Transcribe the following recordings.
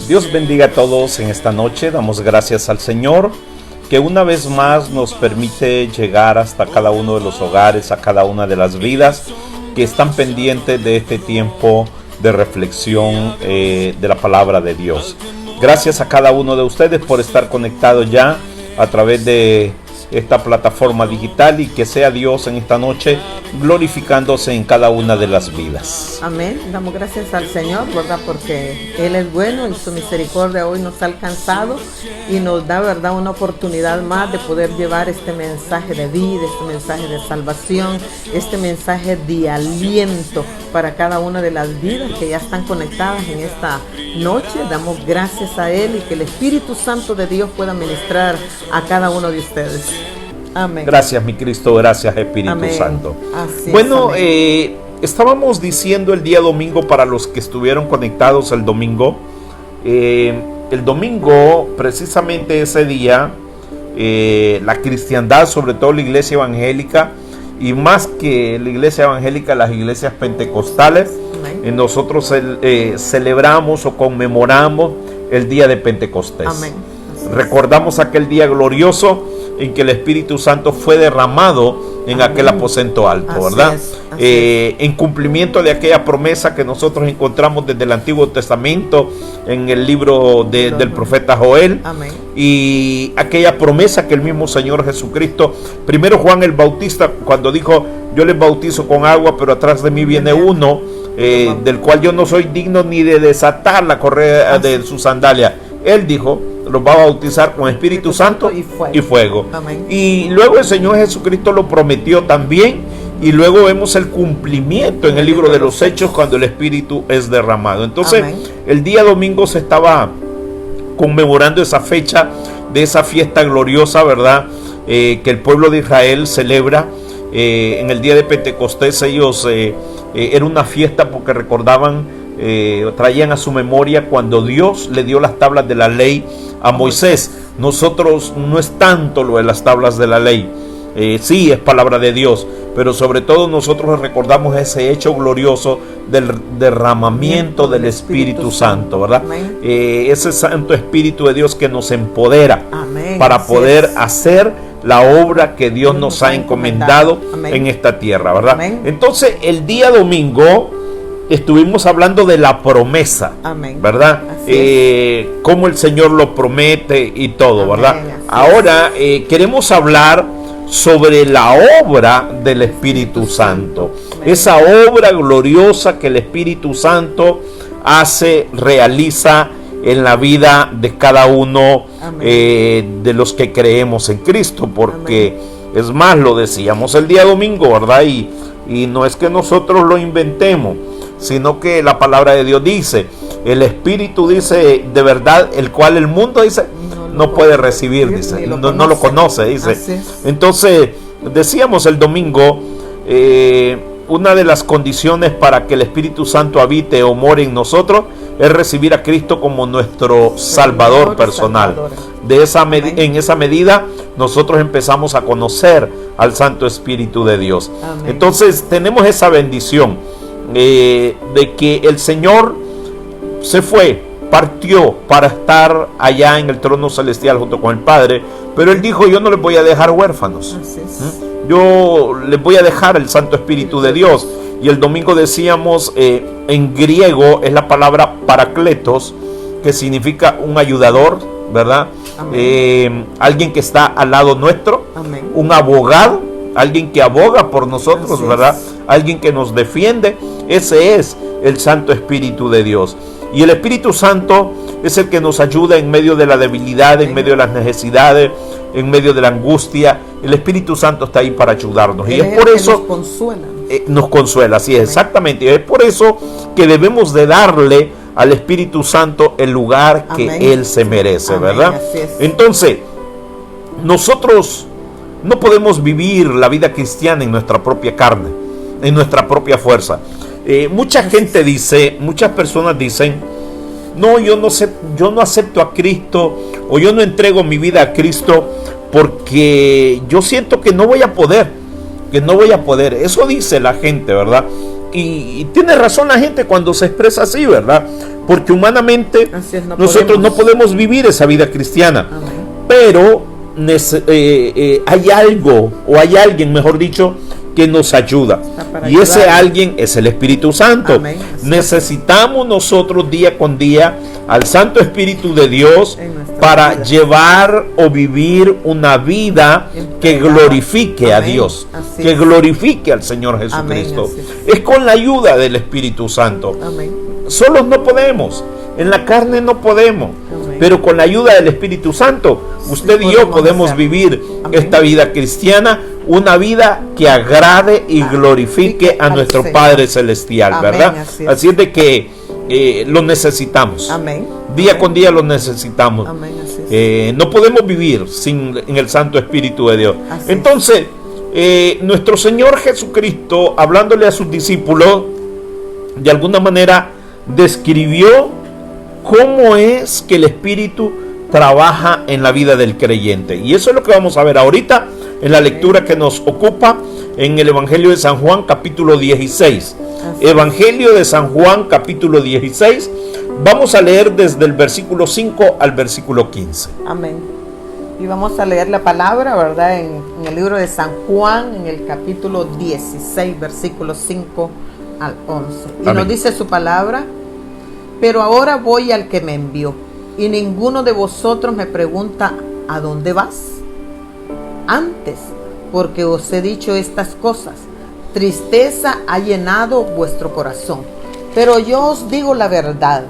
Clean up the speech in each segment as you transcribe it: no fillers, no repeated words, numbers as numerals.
Dios bendiga a todos en esta noche. Damos gracias al Señor que una vez más nos permite llegar hasta cada uno de los hogares, a cada una de las vidas que están pendientes de este tiempo de reflexión de la palabra de Dios. Gracias a cada uno de ustedes por estar conectados ya a través de esta plataforma digital, y que sea Dios en esta noche glorificándose en cada una de las vidas. Amén. Damos gracias al Señor, ¿verdad? Porque Él es bueno y su misericordia hoy nos ha alcanzado y nos da, ¿verdad?, una oportunidad más de poder llevar este mensaje de vida, este mensaje de salvación, este mensaje de aliento para cada una de las vidas que ya están conectadas en esta noche. Damos gracias a Él y que el Espíritu Santo de Dios pueda ministrar a cada uno de ustedes. Amén. Gracias, mi Cristo, gracias, Espíritu Amén. Santo. Así bueno, es, estábamos diciendo el día domingo, para los que estuvieron conectados el domingo, precisamente ese día, la cristiandad, sobre todo la iglesia evangélica, y más que la iglesia evangélica, las iglesias pentecostales, nosotros celebramos o conmemoramos el día de Pentecostés. Amén. Recordamos aquel día glorioso en que el Espíritu Santo fue derramado en aquel aposento alto, ¿verdad? En cumplimiento de aquella promesa que nosotros encontramos desde el Antiguo Testamento en el libro del profeta Joel. Amén. Y aquella promesa que el mismo Señor Jesucristo, primero Juan el Bautista, cuando dijo: yo les bautizo con agua, pero atrás de mí viene uno del cual yo no soy digno ni de desatar la correa de su sandalia. Él dijo: los va a bautizar con Espíritu Santo y fuego. Amén. Y luego el Señor Jesucristo lo prometió también, y luego vemos el cumplimiento en el libro de los Hechos cuando el Espíritu es derramado. Entonces, amén, el día domingo se estaba conmemorando esa fecha de esa fiesta gloriosa, ¿verdad? Que el pueblo de Israel celebra en el día de Pentecostés. Ellos era una fiesta porque recordaban, traían a su memoria cuando Dios le dio las tablas de la ley a Moisés. Nosotros no es tanto lo de las tablas de la ley, sí es palabra de Dios, pero sobre todo nosotros recordamos ese hecho glorioso del derramamiento del Espíritu Santo, ¿verdad? Ese Santo Espíritu de Dios que nos empodera, amén, para poder hacer la obra que Dios nos ha encomendado, amén, en esta tierra, ¿verdad? Amén. Entonces, el día domingo estuvimos hablando de la promesa, amén, ¿verdad? Cómo el Señor lo promete y todo, amén, ¿verdad? Ahora queremos hablar sobre la obra del Espíritu Santo, amén, esa obra gloriosa que el Espíritu Santo hace, realiza en la vida de cada uno de los que creemos en Cristo, porque amén, es más, lo decíamos el día domingo, ¿verdad? Y no es que nosotros lo inventemos, sino que la palabra de Dios dice, el Espíritu dice de verdad, el cual el mundo dice no puede recibir, dice, no lo conoce, dice. Entonces decíamos el domingo, una de las condiciones para que el Espíritu Santo habite o more en nosotros es recibir a Cristo como nuestro Salvador personal. En esa medida nosotros empezamos a conocer al Santo Espíritu de Dios. Amén. Entonces tenemos esa bendición de que el Señor se fue, partió para estar allá en el trono celestial junto con el Padre, pero Él dijo: yo no les voy a dejar huérfanos, yo les voy a dejar el Santo Espíritu de Dios. Y el domingo decíamos, en griego es la palabra parakletos, que significa un ayudador, ¿verdad? Alguien que está al lado nuestro, amén, un abogado, alguien que aboga por nosotros, ¿verdad? Alguien que nos defiende. Ese es el Santo Espíritu de Dios. Y el Espíritu Santo es el que nos ayuda en medio de la debilidad, en medio de las necesidades, en medio de la angustia. El Espíritu Santo está ahí para ayudarnos. Y es por eso nos consuela, así es, exactamente. Y es por eso que debemos de darle al Espíritu Santo el lugar que amén, Él se merece, amén, ¿verdad? Entonces, nosotros no podemos vivir la vida cristiana en nuestra propia carne, en nuestra propia fuerza. Mucha gente dice, muchas personas dicen: no, yo no acepto a Cristo, o yo no entrego mi vida a Cristo porque yo siento que no voy a poder. Eso dice la gente, ¿verdad? Y tiene razón la gente cuando se expresa así, ¿verdad? porque humanamente Así es, nosotros no podemos vivir esa vida cristiana. Amén. Pero hay algo, o hay alguien, mejor dicho, que nos ayuda. Y ese alguien es el Espíritu Santo. Amén. Necesitamos nosotros día con día al Santo Espíritu de Dios para vida. llevar o vivir una vida que glorifique a Amén. Dios, Así que es. glorifique al Señor Jesucristo. Amén. Es con la ayuda del Espíritu Santo. Amén. Solos no podemos, en la carne no podemos, Amén. pero con la ayuda del Espíritu Santo, usted y yo podemos hacerlo. vivir Amén. esta vida cristiana, una vida que agrade y glorifique a al nuestro Señor. Padre Celestial, Amén, ¿verdad? así Así es. es de que lo necesitamos. Amén. Día con día lo necesitamos. Amén, así es. No podemos vivir en el Santo Espíritu de Dios. Así es. Entonces, nuestro Señor Jesucristo, hablándole a sus discípulos, de alguna manera describió cómo es que el Espíritu trabaja en la vida del creyente. Y eso es lo que vamos a ver ahorita en la lectura que nos ocupa en el Evangelio de San Juan, capítulo 16. Evangelio de San Juan, capítulo 16. Vamos a leer desde el versículo 5 al versículo 15. Amén. Y vamos a leer la palabra, ¿verdad? En el libro de San Juan, en el capítulo 16, versículos 5 al 11. Y Amén. nos dice su palabra: pero ahora voy al que me envió, y ninguno de vosotros me pregunta: ¿a dónde vas? Antes, porque os he dicho estas cosas, tristeza ha llenado vuestro corazón. Pero yo os digo la verdad,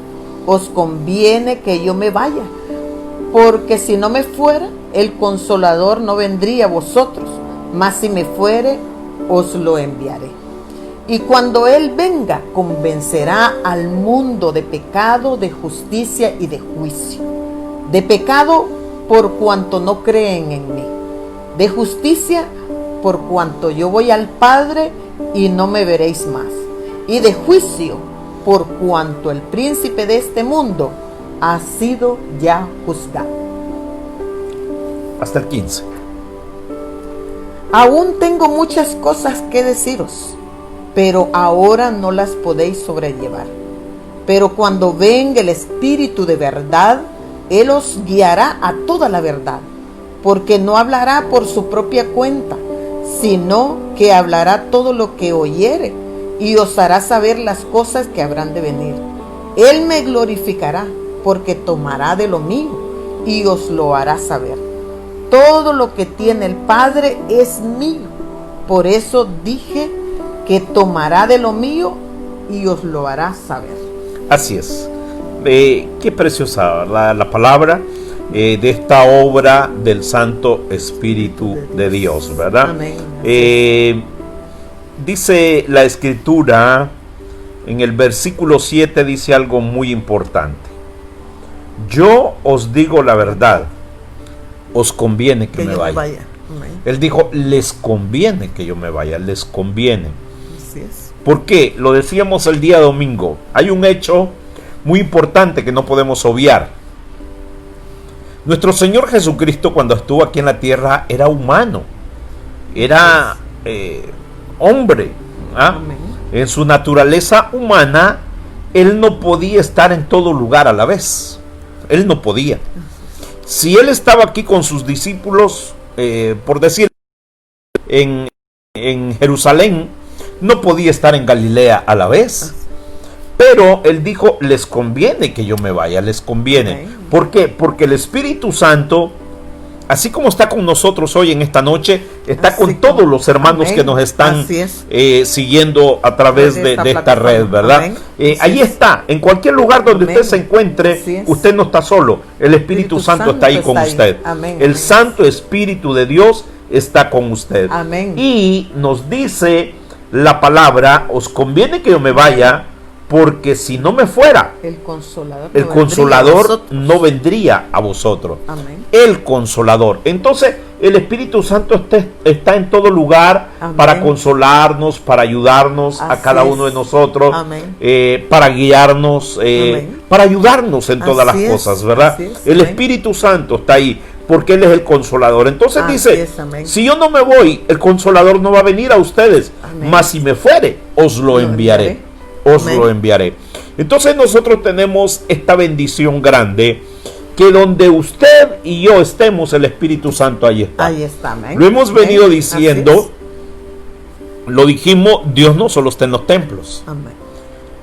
os conviene que yo me vaya, porque si no me fuera, el Consolador no vendría a vosotros, mas si me fuere, os lo enviaré. Y cuando Él venga, convencerá al mundo de pecado, de justicia y de juicio. De pecado, por cuanto no creen en mí. De justicia, por cuanto yo voy al Padre y no me veréis más. Y de juicio, por cuanto el príncipe de este mundo ha sido ya juzgado. Hasta el 15. Aún tengo muchas cosas que deciros, pero ahora no las podéis sobrellevar. Pero cuando venga el Espíritu de verdad, Él os guiará a toda la verdad, porque no hablará por su propia cuenta, sino que hablará todo lo que oyere, y os hará saber las cosas que habrán de venir. Él me glorificará, porque tomará de lo mío, y os lo hará saber. Todo lo que tiene el Padre es mío, por eso dije que tomará de lo mío y os lo hará saber. Así es. Qué preciosa, ¿verdad? La palabra de esta obra del Santo Espíritu de Dios, ¿verdad? Amén. Dice la Escritura, en el versículo 7 dice algo muy importante. Yo os digo la verdad, os conviene que me yo vaya. Amén. Él dijo, les conviene que yo me vaya, les conviene. Así es. ¿Por qué? Lo decíamos el día domingo. Hay un hecho muy importante que no podemos obviar. Nuestro Señor Jesucristo, cuando estuvo aquí en la tierra, era humano. Era hombre. ¿Ah? Amén. En su naturaleza humana, Él no podía estar en todo lugar a la vez. Él no podía. Si Él estaba aquí con sus discípulos, por decir, en Jerusalén, no podía estar en Galilea a la vez. Pero Él dijo, les conviene que yo me vaya, les conviene. Amén. ¿Por qué? Porque el Espíritu Santo, así como está con nosotros hoy en esta noche, está Así con como- todos los hermanos Amén. que nos están Así es. siguiendo a través de esta plataforma. red, ¿verdad? Amén. Así Ahí es. está, en cualquier lugar donde Amén. usted se encuentre, Así es. usted no está solo, el Espíritu Santo está ahí con usted. Amén. El Amén. Santo Espíritu de Dios está con usted. Amén. Y nos dice la palabra, os conviene que yo me vaya, porque si no me fuera, El Consolador. el no vendría a Consolador vosotros. no vendría a vosotros. Amén. El Consolador. Entonces, el Espíritu Santo está en todo lugar. Amén. Para consolarnos, para ayudarnos a Así cada es. uno de nosotros, Amén. para guiarnos, Amén. para ayudarnos en todas Así las es, cosas, ¿verdad? así es. El Amén. Espíritu Santo está ahí, porque Él es el Consolador. Entonces Así dice, es, amén. si yo no me voy, el Consolador no va a venir a ustedes, Amén. mas si me fuere, os lo enviaré. Os Amén. lo enviaré. Entonces nosotros tenemos esta bendición grande, que donde usted y yo estemos, el Espíritu Santo ahí está. Ahí está, amén. Lo hemos venido Amén. diciendo, lo dijimos, Dios no solo está en los templos. Amén.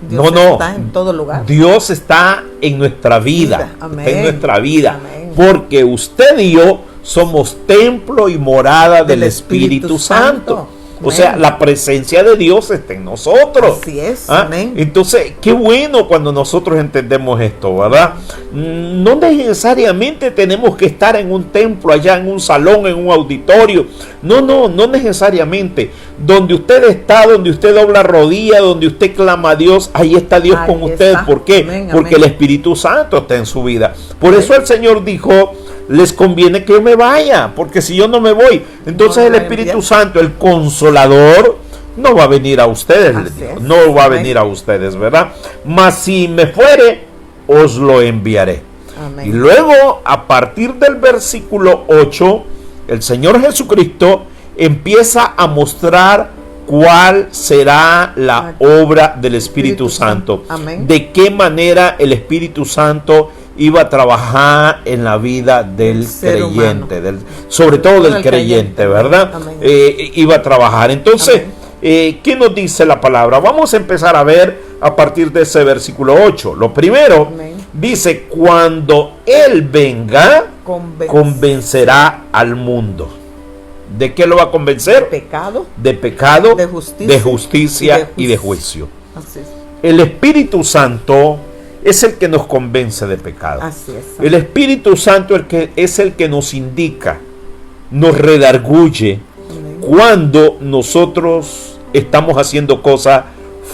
Dios está en todo lugar. Dios está en nuestra vida. Amén. Está en nuestra vida. Amén. Porque usted y yo somos templo y morada del Espíritu Santo. O sea, la presencia de Dios está en nosotros. Así es. ¿Ah? Amén. Entonces, qué bueno cuando nosotros entendemos esto, ¿verdad? No necesariamente tenemos que estar en un templo, allá en un salón, en un auditorio. No necesariamente. Donde usted está, donde usted dobla rodilla, donde usted clama a Dios, ahí está Dios Ahí con está. usted. ¿Por qué? Amén, Porque amén. el Espíritu Santo está en su vida. Por eso el Señor dijo: les conviene que yo me vaya, porque si yo no me voy, entonces el Espíritu Santo, el Consolador, no va a venir a ustedes, no va a venir a ustedes, ¿verdad? Mas si me fuere, os lo enviaré. Amén. Y luego, a partir del versículo 8, el Señor Jesucristo empieza a mostrar cuál será la obra del Espíritu Santo. Amén. De qué manera el Espíritu Santo iba a trabajar en la vida del creyente, sobre todo del creyente, ¿verdad? Iba a trabajar. Entonces, ¿qué nos dice la palabra? Vamos a empezar a ver a partir de ese versículo 8. Lo primero, dice: cuando Él venga, convencerá al mundo. ¿De qué lo va a convencer? De pecado, de justicia y de juicio. Así es. El Espíritu Santo es el que nos convence de pecado. Así es. El Espíritu Santo es el que nos indica, nos redarguye cuando nosotros estamos haciendo cosas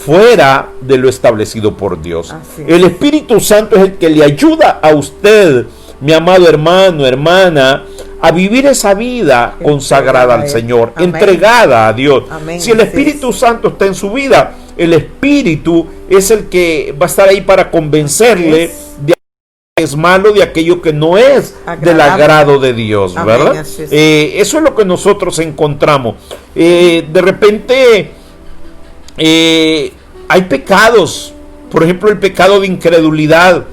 fuera de lo establecido por Dios. El Espíritu Santo es el que le ayuda a usted, mi amado hermano, hermana, a vivir esa vida consagrada al Señor, entregada a Dios. Si el Espíritu Santo está en su vida, el Espíritu es el que va a estar ahí para convencerle de aquello que es malo, de aquello que no es del agrado de Dios, ¿verdad? Eso es lo que nosotros encontramos. De repente hay pecados, por ejemplo el pecado de incredulidad,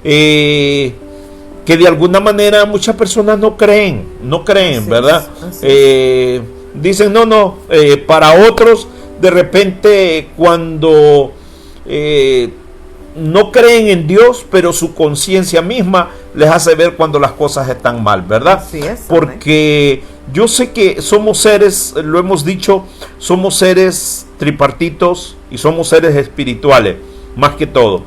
que de alguna manera muchas personas no creen, ¿verdad? Dicen no, para otros de repente cuando no creen en Dios, pero su conciencia misma les hace ver cuando las cosas están mal, ¿verdad? Porque yo sé que somos seres, lo hemos dicho, somos seres tripartitos y somos seres espirituales, más que todo.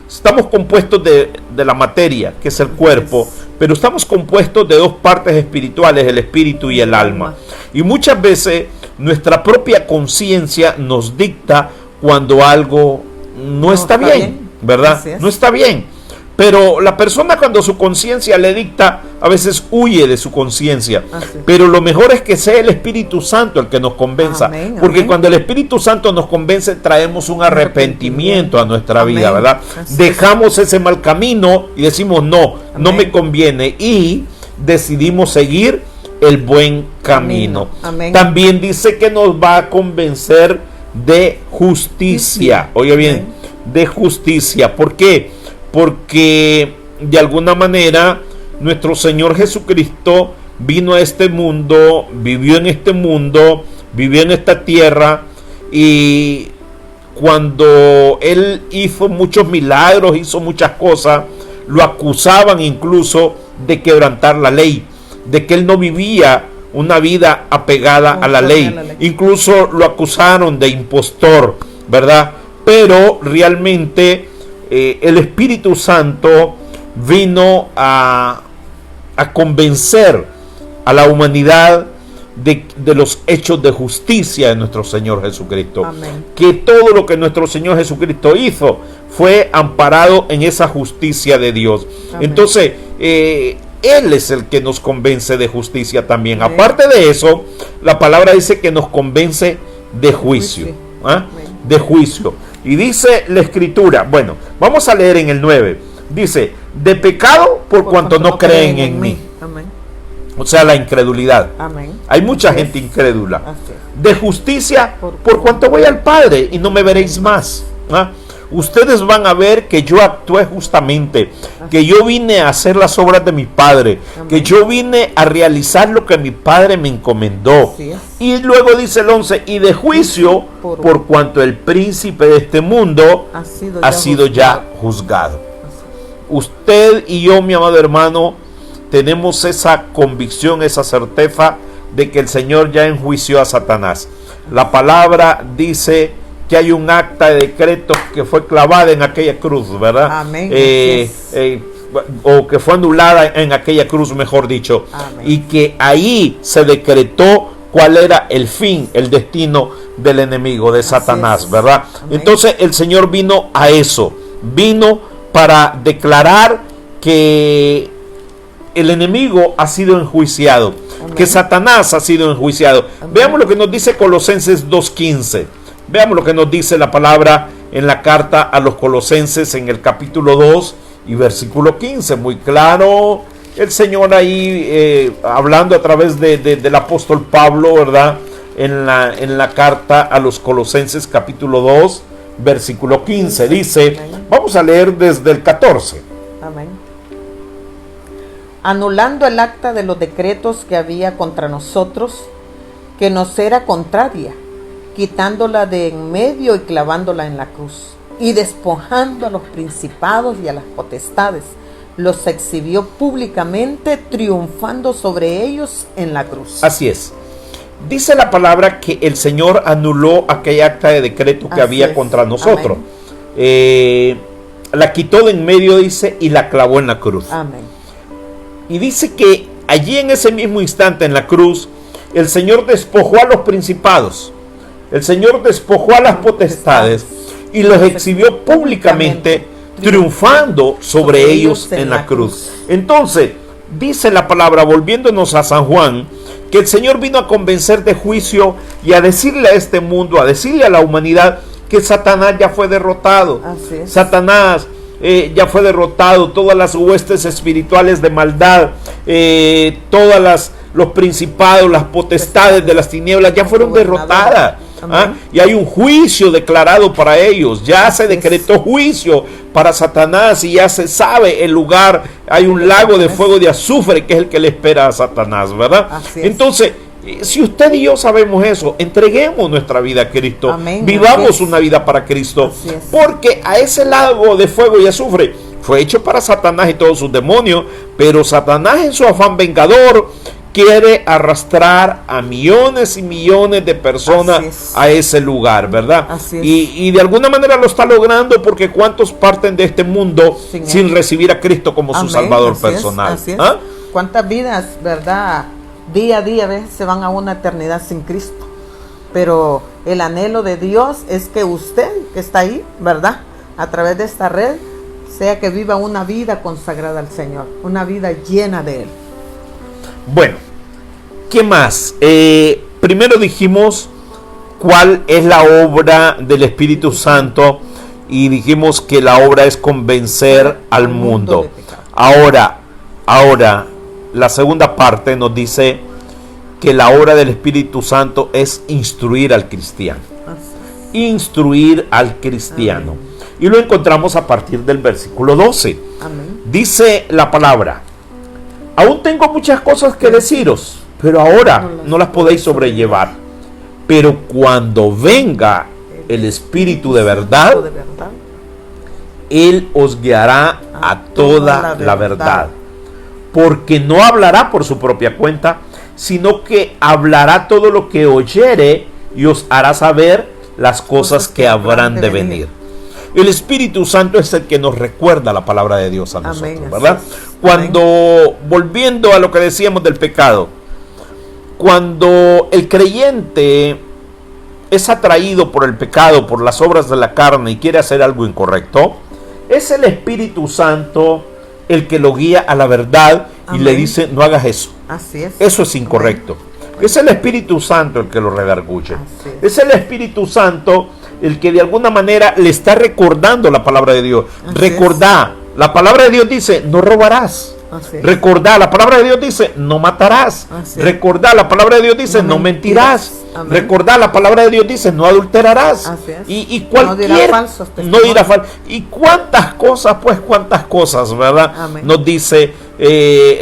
Estamos compuestos de la materia, que es el cuerpo, pero estamos compuestos de dos partes espirituales, el espíritu y el alma. Y muchas veces nuestra propia conciencia nos dicta cuando algo no está bien, ¿verdad? No está bien. Pero la persona, cuando su conciencia le dicta, a veces huye de su conciencia. Pero lo mejor es que sea el Espíritu Santo el que nos convenza. Porque cuando el Espíritu Santo nos convence, traemos un arrepentimiento a nuestra vida, ¿verdad? Dejamos ese mal camino y decimos: no me conviene. Y decidimos seguir el buen camino. También dice que nos va a convencer de justicia. Oye bien, de justicia. ¿Por qué? Porque de alguna manera nuestro Señor Jesucristo vino a este mundo, vivió en este mundo, vivió en esta tierra, y cuando Él hizo muchos milagros, hizo muchas cosas, lo acusaban incluso de quebrantar la ley, de que Él no vivía una vida apegada a la ley. Incluso lo acusaron de impostor, ¿verdad? Pero realmente el Espíritu Santo vino a convencer a la humanidad de los hechos de justicia de nuestro Señor Jesucristo. Que todo lo que nuestro Señor Jesucristo hizo fue amparado en esa justicia de Dios. Entonces, Él es el que nos convence de justicia también. Aparte de eso, la palabra dice que nos convence de juicio. De juicio. Y dice la Escritura, bueno, vamos a leer en el 9. Dice: de pecado por cuanto no creen en mí. O sea, la incredulidad. Hay mucha gente incrédula. De justicia por cuanto voy al Padre y no me veréis más. ustedes van a ver que yo actué justamente, que yo vine a hacer las obras de mi Padre, que yo vine a realizar lo que mi Padre me encomendó. Y luego dice el 11, y de juicio por cuanto el príncipe de este mundo ha sido ya juzgado. Usted y yo, mi amado hermano, tenemos esa convicción, esa certeza de que el Señor ya enjuició a Satanás. La palabra dice que hay un acta de decreto que fue clavada en aquella cruz, ¿verdad? Amén. O que fue anulada en aquella cruz, mejor dicho. Amén. Y que ahí se decretó cuál era el fin, el destino del enemigo, de Satanás, ¿verdad? Amén. Entonces el Señor vino a eso, vino para declarar que el enemigo ha sido enjuiciado, Amén. que Satanás ha sido enjuiciado. Amén. Veamos lo que nos dice Colosenses 2:15. Veamos lo que nos dice la palabra en la carta a los Colosenses en el capítulo 2 y versículo 15. Muy claro el Señor ahí hablando a través del apóstol Pablo, ¿verdad? En la carta a los Colosenses capítulo 2 versículo 15. Dice, vamos a leer desde el 14. Amén. Anulando el acta de los decretos que había contra nosotros, que nos era contraria, quitándola de en medio y clavándola en la cruz, y despojando a los principados y a las potestades, los exhibió públicamente, triunfando sobre ellos en la cruz. Así es. Dice la palabra que el Señor anuló aquella acta de decreto que había contra nosotros. La quitó de en medio, dice, y la clavó en la cruz. Amén. Y dice que allí en ese mismo instante en la cruz, el Señor despojó a los principados, el Señor despojó a las potestades y los exhibió públicamente, triunfando sobre ellos en la cruz. Entonces, dice la palabra, volviéndonos a San Juan, que el Señor vino a convencer de juicio y a decirle a este mundo, a decirle a la humanidad que Satanás ya fue derrotado. Así es. Satanás ya fue derrotado, todas las huestes espirituales de maldad, los principados, las potestades de las tinieblas ya fueron derrotadas. Y hay un juicio declarado para ellos, ya se decretó juicio para Satanás y ya se sabe el lugar, hay un lago de fuego de azufre que es el que le espera a Satanás, ¿verdad? Entonces, si usted y yo sabemos eso, entreguemos nuestra vida a Cristo. Amén. Vivamos una vida para Cristo, porque a ese lago de fuego y azufre fue hecho para Satanás y todos sus demonios, pero Satanás en su afán vengador quiere arrastrar a millones y millones de personas a ese lugar, ¿verdad? Y de alguna manera lo está logrando, porque ¿cuántos parten de este mundo sin recibir a Cristo como su Salvador personal? ¿Cuántas vidas, verdad? Día a día, ¿ves? Se van a una eternidad sin Cristo. Pero el anhelo de Dios es que usted, que está ahí, ¿verdad? A través de esta red, sea que viva una vida consagrada al Señor, una vida llena de Él. Bueno, ¿qué más? Primero dijimos cuál es la obra del Espíritu Santo y dijimos que la obra es convencer al mundo. Ahora, la segunda parte nos dice que la obra del Espíritu Santo es instruir al cristiano. Instruir al cristiano. Y lo encontramos a partir del versículo 12. Amén. Dice la palabra: aún tengo muchas cosas que deciros, pero ahora no las podéis sobrellevar. Pero cuando venga el Espíritu de verdad, Él os guiará a toda la verdad. Porque no hablará por su propia cuenta, sino que hablará todo lo que oyere y os hará saber las cosas que habrán de venir. El Espíritu Santo es el que nos recuerda la palabra de Dios a nosotros, ¿verdad? Cuando, volviendo a lo que decíamos del pecado, cuando el creyente es atraído por el pecado, por las obras de la carne y quiere hacer algo incorrecto, es el Espíritu Santo el que lo guía a la verdad y le dice: no hagas eso. Así es. Eso es incorrecto. Es el Espíritu Santo el que lo redarguye. Es el Espíritu Santo el que de alguna manera le está recordando la palabra de Dios. Recordá, la palabra de Dios dice: no robarás. Recordá, la palabra de Dios dice: no matarás. Recordá, la palabra de Dios dice: no mentirás. Amén. Recordar, la palabra de Dios dice, no adulterarás. Así es. Y cualquier, no dirá falsos no testimonios. dirá y cuántas cosas, ¿verdad? Amén. Nos dice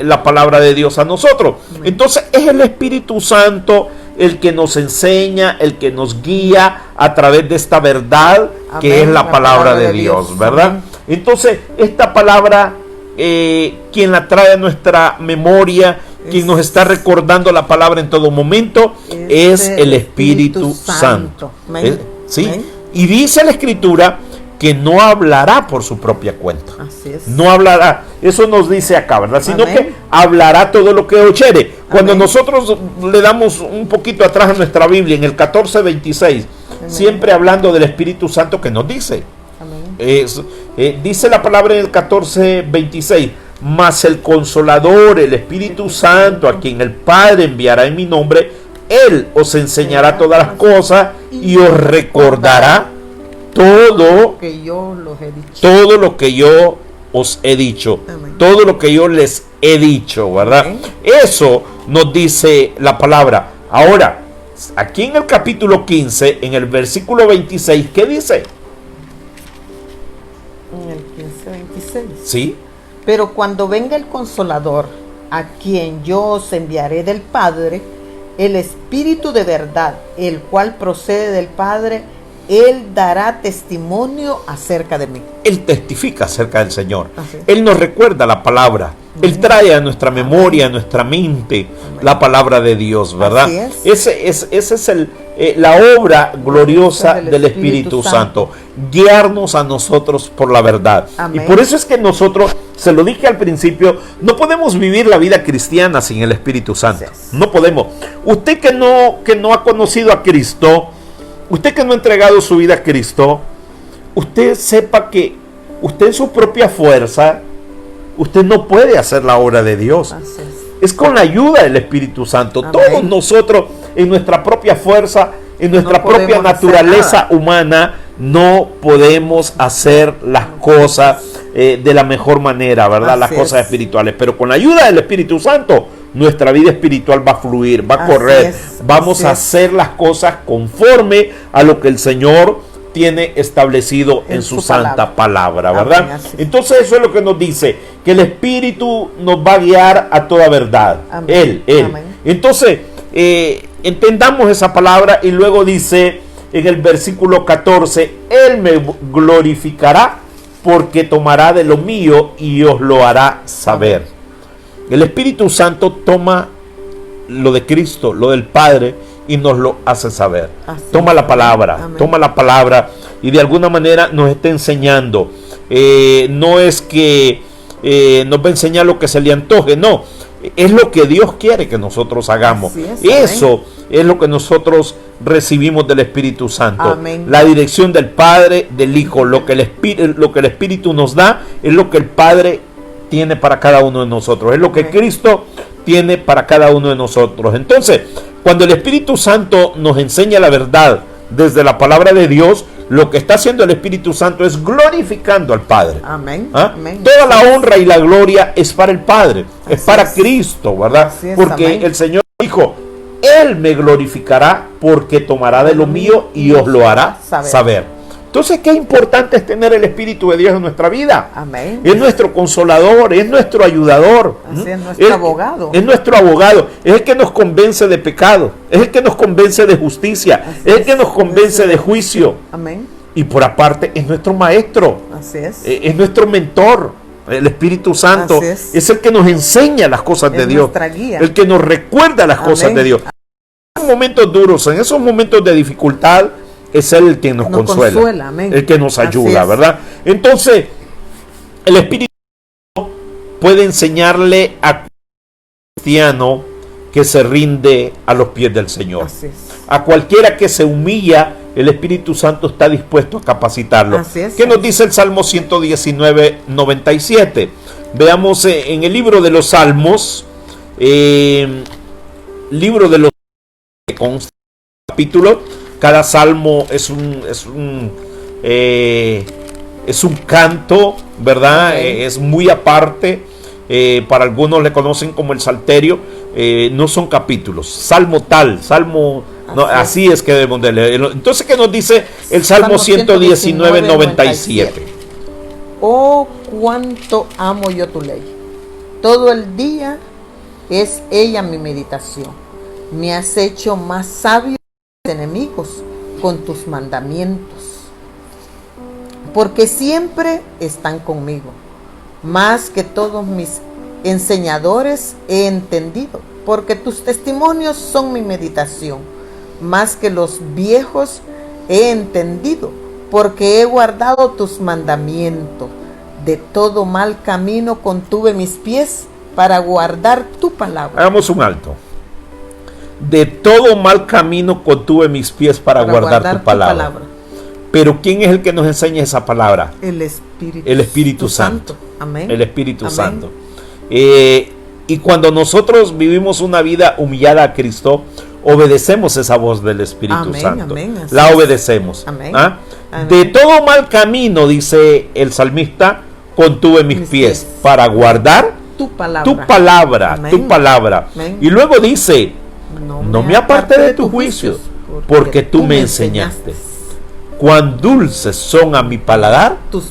la palabra de Dios a nosotros. Amén. Entonces es el Espíritu Santo el que nos enseña, el que nos guía a través de esta verdad, Amén. que es la palabra de Dios, ¿verdad? Amén. Entonces esta palabra, quien la trae a nuestra memoria, quien nos está recordando la palabra en todo momento, es el Espíritu Santo. ¿Sí? Amén. Y dice la Escritura que no hablará por su propia cuenta. Así es. No hablará, eso nos dice acá, ¿verdad? Sino Amén. que hablará todo lo que oyere. Cuando Amén. nosotros le damos un poquito atrás a nuestra Biblia, en el 14:26, Amén. siempre hablando del Espíritu Santo, que nos dice. Amén. Dice la palabra en el 14:26, mas el Consolador, el Espíritu Santo, a quien el Padre enviará en mi nombre, Él os enseñará todas las cosas y os recordará todo que yo los he dicho. todo lo que yo os he dicho, Amén. todo lo que yo les he dicho, ¿verdad? Amén. Eso nos dice la palabra. Ahora, aquí en el capítulo 15, en el versículo 26, ¿qué dice? En el 15:26. ¿Sí? Pero cuando venga el Consolador, a quien yo os enviaré del Padre, el Espíritu de verdad, el cual procede del Padre, Él dará testimonio acerca de mí. Él testifica acerca del Señor. Así es. Él nos recuerda la palabra. Él trae a nuestra memoria, a nuestra mente, la palabra de Dios, ¿verdad? Así es. Ese es la obra gloriosa del Espíritu Santo. Guiarnos a nosotros por la verdad. Amén. Y por eso es que nosotros, se lo dije al principio, no podemos vivir la vida cristiana sin el Espíritu Santo. Así es. No podemos. Usted que no ha conocido a Cristo, usted que no ha entregado su vida a Cristo, usted sepa que usted en su propia fuerza, usted no puede hacer la obra de Dios. Así es. Es con la ayuda del Espíritu Santo. Amén. Todos nosotros, en nuestra propia fuerza, en nuestra No propia podemos hacer naturaleza nada. humana, no podemos hacer las cosas de la mejor manera, ¿verdad? Así Las cosas es. espirituales. Pero con la ayuda del Espíritu Santo, nuestra vida espiritual va a fluir, va a Así correr. es, Vamos así a es. hacer las cosas conforme a lo que el Señor tiene establecido en su santa palabra, ¿verdad? Amén, así es. Entonces eso es lo que nos dice, que el Espíritu nos va a guiar a toda verdad. Amén. Él. Amén. Entonces, entendamos esa palabra y luego dice en el versículo 14, Él me glorificará porque tomará de lo mío y os lo hará saber. El Espíritu Santo toma lo de Cristo, lo del Padre, y nos lo hace saber. Así Toma es. la palabra, Amén. toma la palabra y de alguna manera nos está enseñando. No es que nos va a enseñar lo que se le antoje, no. Es lo que Dios quiere que nosotros hagamos. Así es, Eso es lo que nosotros recibimos del Espíritu Santo. Amén. La dirección del Padre, del Hijo. Lo que el Espíritu nos da es lo que el Padre tiene para cada uno de nosotros. Es lo que Amén. Cristo tiene para cada uno de nosotros. Entonces, cuando el Espíritu Santo nos enseña la verdad desde la palabra de Dios, lo que está haciendo el Espíritu Santo es glorificando al Padre. Amén. ¿Ah? Amén. Toda la honra y la gloria es para el Padre, es Así para es. Cristo, ¿verdad? Así es, Porque amén. el Señor dijo, Él me glorificará porque tomará de lo mío y os lo hará saber. Entonces, qué importante es tener el Espíritu de Dios en nuestra vida. Amén. Es nuestro consolador, es nuestro ayudador. Así es, nuestro abogado. Es nuestro abogado, es el que nos convence de pecado, es el que nos convence de justicia, Así es el que es. nos convence de juicio. Amén. Y por aparte es nuestro maestro, Así es. es nuestro mentor. El Espíritu Santo Así es. el que nos enseña las cosas de Es Dios, nuestra guía. el que nos recuerda las cosas Amén. de Dios. En esos momentos duros, en esos momentos de dificultad, es Él el que nos consuela, amén. el que nos Así ayuda, es. ¿verdad? Entonces, el Espíritu Santo puede enseñarle a un cristiano que se rinde a los pies del Señor. Así es. A cualquiera que se humilla, el Espíritu Santo está dispuesto a capacitarlo. Así es. ¿Qué nos dice el Salmo 119, 97? Veamos en el libro de los Salmos, libro de los con capítulo. Cada salmo es un canto, ¿verdad? Okay. Es muy aparte. Para algunos le conocen como el Salterio. No son capítulos. Salmo tal, salmo No, así es que debemos de leer. Entonces, ¿qué nos dice el Salmo 119, 97? Oh, cuánto amo yo tu ley. Todo el día es ella mi meditación. Me has hecho más sabio que mis enemigos con tus mandamientos, porque siempre están conmigo. Más que todos mis enseñadores he entendido, porque tus testimonios son mi meditación. Más que los viejos he entendido, porque he guardado tus mandamientos. De todo mal camino contuve mis pies para guardar tu palabra. Hagamos un alto. De todo mal camino contuve mis pies para guardar tu palabra. Pero ¿quién es el que nos enseña esa palabra? El Espíritu Santo. Amén. El Espíritu Amén. Santo. Y cuando nosotros vivimos una vida humillada a Cristo, obedecemos esa voz del Espíritu Santo. Amén, la obedecemos. Amén. ¿Ah? Amén. De todo mal camino, dice el salmista, contuve mis pies para guardar tu palabra. Tu palabra. Amén. Tu palabra. Amén. Y luego dice, no me aparte de tus tus juicios, porque tú me enseñaste. Cuán dulces son a mi paladar tus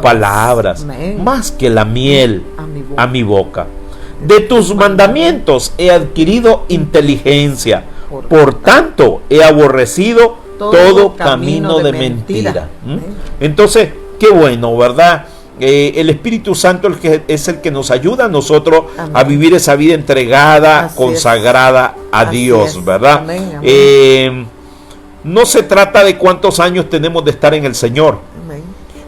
palabras, más que la miel a mi boca. De tus mandamientos he adquirido inteligencia, por tanto he aborrecido todo camino de mentira. Entonces, qué bueno, ¿verdad? El Espíritu Santo es el que nos ayuda a nosotros a vivir esa vida entregada, consagrada a Dios, ¿verdad? No se trata de cuántos años tenemos de estar en el Señor.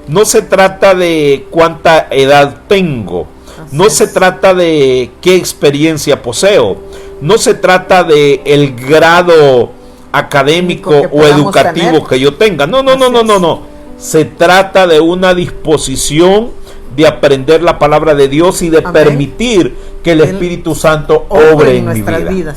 No se trata de cuánta edad tengo. No se trata de qué experiencia poseo. No se trata de el grado académico o educativo que yo tenga. No. Se trata de una disposición de aprender la palabra de Dios y de permitir que el Espíritu Santo obre en mi vida.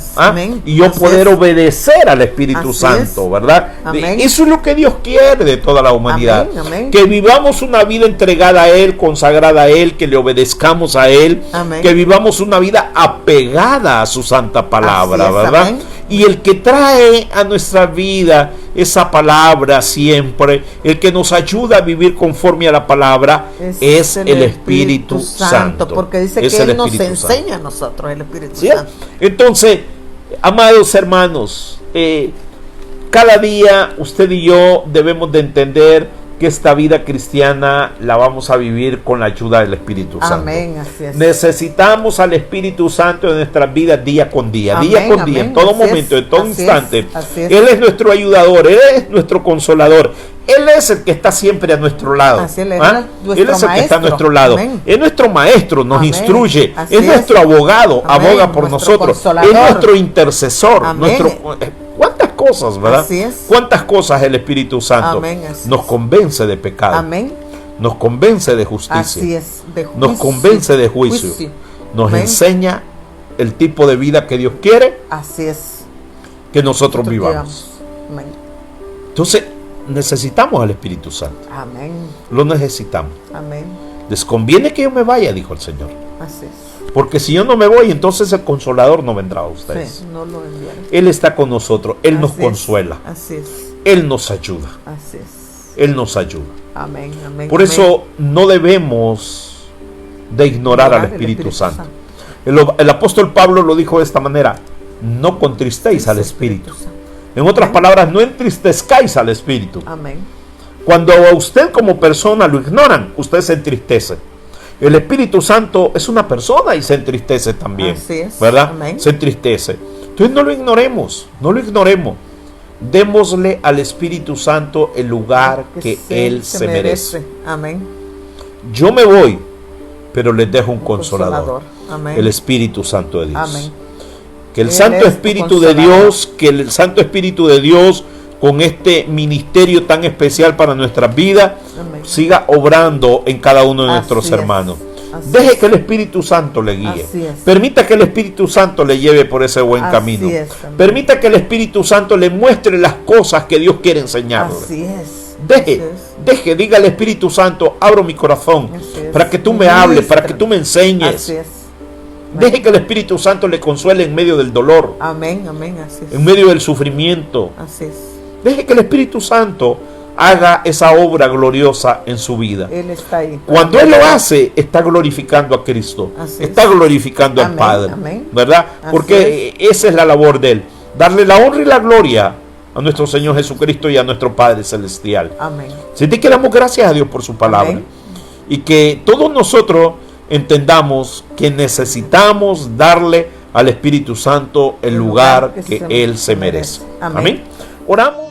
Y yo poder obedecer al Espíritu Santo, ¿verdad? Eso es lo que Dios quiere de toda la humanidad. Que vivamos una vida entregada a Él, consagrada a Él, que le obedezcamos a Él, que vivamos una vida apegada a su santa palabra, ¿verdad? Y el que trae a nuestra vida esa palabra siempre, el que nos ayuda a vivir conforme a la palabra, es el Espíritu Santo. Porque dice que Él nos enseña a nosotros, el Espíritu Santo. Entonces, amados hermanos, cada día usted y yo debemos de entender que esta vida cristiana la vamos a vivir con la ayuda del Espíritu Santo. Amén, así es. Necesitamos al Espíritu Santo en nuestras vidas día con día, en todo momento, en todo instante. Él es nuestro ayudador, Él es nuestro consolador, Él es el que está siempre a nuestro lado. Él es el que está a nuestro lado. Es nuestro maestro, nos instruye, es nuestro abogado, aboga por nosotros, es nuestro intercesor, ¿cuántas cosas, verdad? Así es. ¿Cuántas cosas el Espíritu Santo nos convence de pecado? Nos convence de justicia. Así es, de juicio. Nos convence de juicio. Nos enseña el tipo de vida que Dios quiere. Así es. Que nosotros vivamos. Entonces, necesitamos al Espíritu Santo. Amén. Lo necesitamos. Amén. Les conviene que yo me vaya, dijo el Señor. Así es. Porque si yo no me voy, entonces el Consolador no vendrá a ustedes. Sí, no lo enviaré. Él está con nosotros, Él nos consuela. Así es. Él nos ayuda. Así es. Él nos ayuda. Amén, amén. Por eso no debemos de ignorar al Espíritu Santo. El apóstol Pablo lo dijo de esta manera: no contristéis al Espíritu. En otras palabras, no entristezcáis al Espíritu. Amén. Cuando a usted como persona lo ignoran, usted se entristece. El Espíritu Santo es una persona y se entristece también. Así es. ¿Verdad? Amén. Se entristece. Entonces no lo ignoremos, no lo ignoremos. Démosle al Espíritu Santo el lugar que Él se merece. Amén. Yo me voy, pero les dejo un consolador. Amén. El Espíritu Santo de Dios. Amén. Que el Santo Espíritu de Dios, con este ministerio tan especial para nuestras vidas, siga obrando en cada uno de nuestros hermanos. Deje que el Espíritu Santo le guíe. Permita que el Espíritu Santo le lleve por ese buen camino. Permita que el Espíritu Santo le muestre las cosas que Dios quiere enseñarle. Así es. Deje, diga al Espíritu Santo: abro mi corazón para que tú me hables, para que tú me enseñes. Deje que el Espíritu Santo le consuele en medio del dolor, Amén, amén, así es. en medio del sufrimiento. Así es. Deje que el Espíritu Santo haga esa obra gloriosa en su vida. Él está ahí. Cuando Él lo hace, está glorificando a Cristo, Así está es. glorificando al Amén, Padre, amén. ¿verdad? Así Porque esa es la labor de Él, darle la honra y la gloria a nuestro Señor Jesucristo y a nuestro Padre Celestial. Amén. Si te queramos, gracias a Dios por su palabra. Amén. Y que todos nosotros entendamos que necesitamos darle al Espíritu Santo el lugar que Él se merece. Amén. Amén. Oramos.